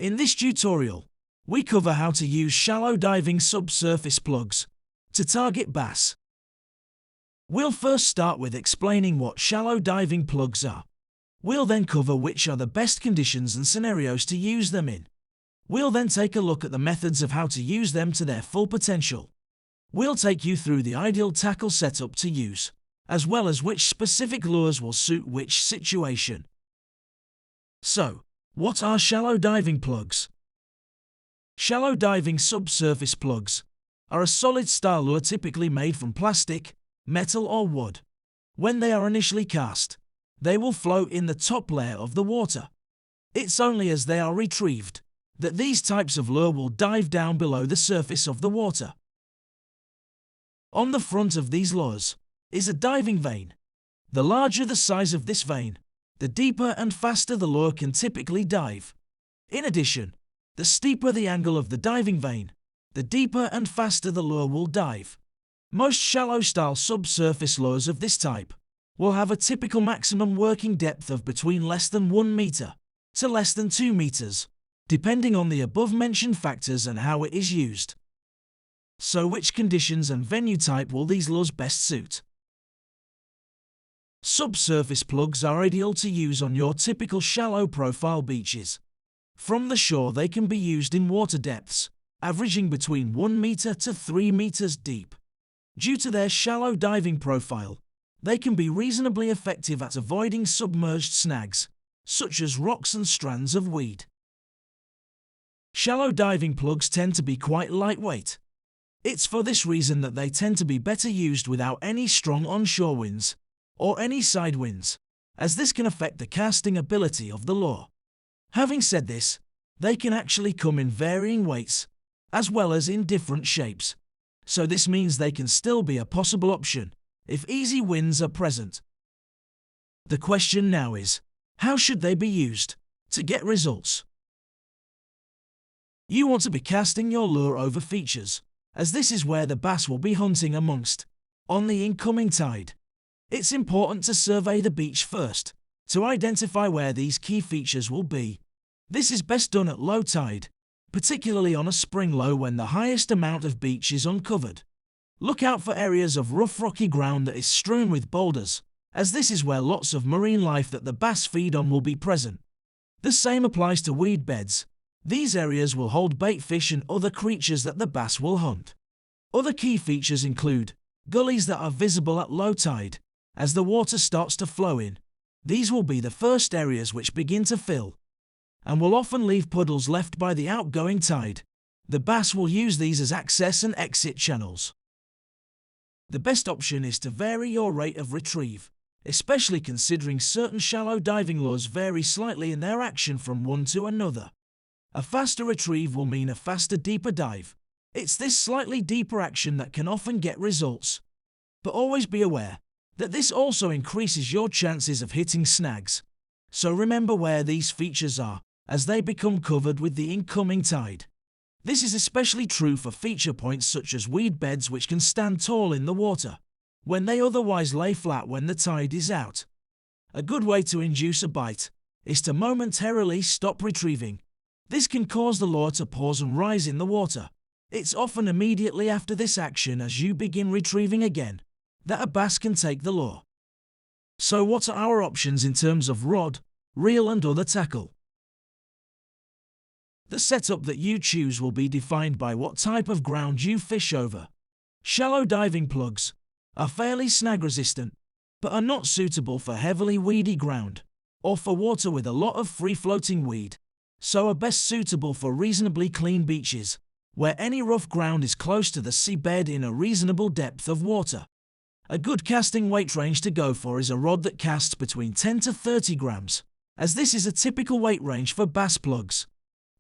In this tutorial, we cover how to use shallow diving subsurface plugs to target bass. We'll first start with explaining what shallow diving plugs are. We'll then cover which are the best conditions and scenarios to use them in. We'll then take a look at the methods of how to use them to their full potential. We'll take you through the ideal tackle setup to use, as well as which specific lures will suit which situation. So, what are shallow diving plugs? Shallow diving subsurface plugs are a solid style lure typically made from plastic, metal or wood. When they are initially cast, they will float in the top layer of the water. It's only as they are retrieved that these types of lure will dive down below the surface of the water. On the front of these lures is a diving vane. The larger the size of this vane, the deeper and faster the lure can typically dive. In addition, the steeper the angle of the diving vane, the deeper and faster the lure will dive. Most shallow-style subsurface lures of this type will have a typical maximum working depth of between less than 1 meter to less than 2 meters, depending on the above-mentioned factors and how it is used. So which conditions and venue type will these lures best suit? Subsurface plugs are ideal to use on your typical shallow profile beaches. From the shore they can be used in water depths, averaging between 1 meter to 3 meters deep. Due to their shallow diving profile, they can be reasonably effective at avoiding submerged snags, such as rocks and strands of weed. Shallow diving plugs tend to be quite lightweight. It's for this reason that they tend to be better used without any strong onshore winds or any side winds, as this can affect the casting ability of the lure. Having said this, they can actually come in varying weights, as well as in different shapes, so this means they can still be a possible option if easy winds are present. The question now is, how should they be used to get results? You want to be casting your lure over features, as this is where the bass will be hunting amongst on the incoming tide. It's important to survey the beach first to identify where these key features will be. This is best done at low tide, particularly on a spring low when the highest amount of beach is uncovered. Look out for areas of rough rocky ground that is strewn with boulders, as this is where lots of marine life that the bass feed on will be present. The same applies to weed beds. These areas will hold bait fish and other creatures that the bass will hunt. Other key features include gullies that are visible at low tide. As the water starts to flow in, these will be the first areas which begin to fill, and will often leave puddles left by the outgoing tide. The bass will use these as access and exit channels. The best option is to vary your rate of retrieve, especially considering certain shallow diving lures vary slightly in their action from one to another. A faster retrieve will mean a faster, deeper dive. It's this slightly deeper action that can often get results. But always be aware that this also increases your chances of hitting snags. So remember where these features are as they become covered with the incoming tide. This is especially true for feature points such as weed beds, which can stand tall in the water when they otherwise lay flat when the tide is out. A good way to induce a bite is to momentarily stop retrieving. This can cause the lure to pause and rise in the water. It's often immediately after this action, as you begin retrieving again, that a bass can take the lure. So what are our options in terms of rod, reel and other tackle? The setup that you choose will be defined by what type of ground you fish over. Shallow diving plugs are fairly snag resistant, but are not suitable for heavily weedy ground or for water with a lot of free-floating weed, so are best suitable for reasonably clean beaches, where any rough ground is close to the seabed in a reasonable depth of water. A good casting weight range to go for is a rod that casts between 10 to 30 grams, as this is a typical weight range for bass plugs.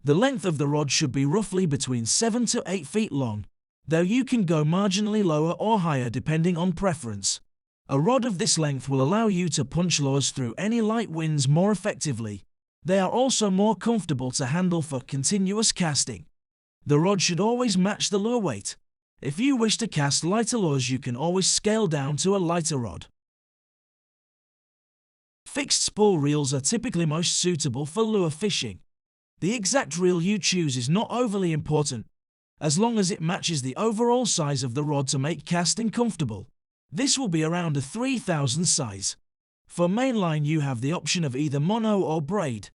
The length of the rod should be roughly between 7 to 8 feet long, though you can go marginally lower or higher depending on preference. A rod of this length will allow you to punch lures through any light winds more effectively. They are also more comfortable to handle for continuous casting. The rod should always match the lure weight. If you wish to cast lighter lures, you can always scale down to a lighter rod. Fixed spool reels are typically most suitable for lure fishing. The exact reel you choose is not overly important, as long as it matches the overall size of the rod to make casting comfortable. This will be around a 3000 size. For mainline you have the option of either mono or braid.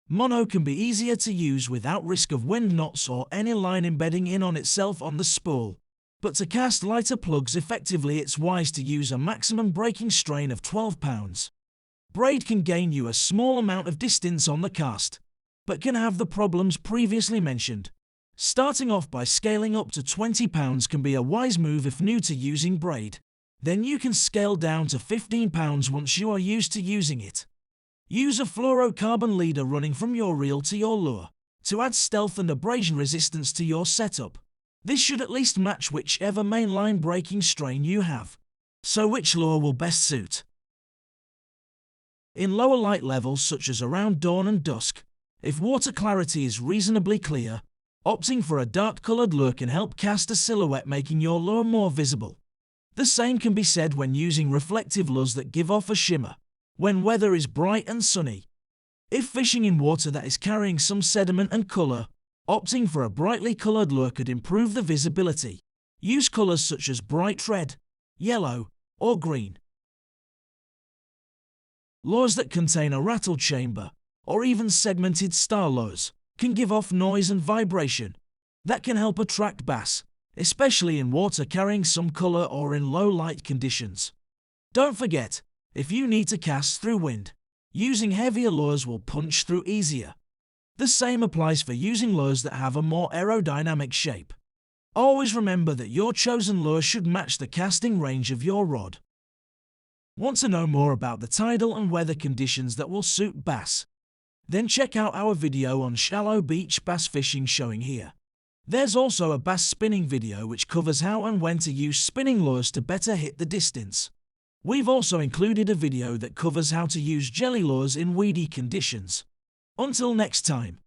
Mono can be easier to use without risk of wind knots or any line embedding in on itself on the spool. But to cast lighter plugs effectively, it's wise to use a maximum breaking strain of 12 pounds. Braid can gain you a small amount of distance on the cast, but can have the problems previously mentioned. Starting off by scaling up to 20 pounds can be a wise move if new to using braid. Then you can scale down to 15 pounds once you are used to using it. Use a fluorocarbon leader running from your reel to your lure to add stealth and abrasion resistance to your setup. This should at least match whichever mainline breaking strain you have. So which lure will best suit? In lower light levels such as around dawn and dusk, if water clarity is reasonably clear, opting for a dark-coloured lure can help cast a silhouette, making your lure more visible. The same can be said when using reflective lures that give off a shimmer when weather is bright and sunny. If fishing in water that is carrying some sediment and colour, opting for a brightly coloured lure could improve the visibility. Use colours such as bright red, yellow, or green. Lures that contain a rattle chamber, or even segmented star lures, can give off noise and vibration that can help attract bass, especially in water carrying some colour or in low light conditions. Don't forget, if you need to cast through wind, using heavier lures will punch through easier. The same applies for using lures that have a more aerodynamic shape. Always remember that your chosen lure should match the casting range of your rod. Want to know more about the tidal and weather conditions that will suit bass? Then check out our video on shallow beach bass fishing showing here. There's also a bass spinning video which covers how and when to use spinning lures to better hit the distance. We've also included a video that covers how to use jelly lures in weedy conditions. Until next time.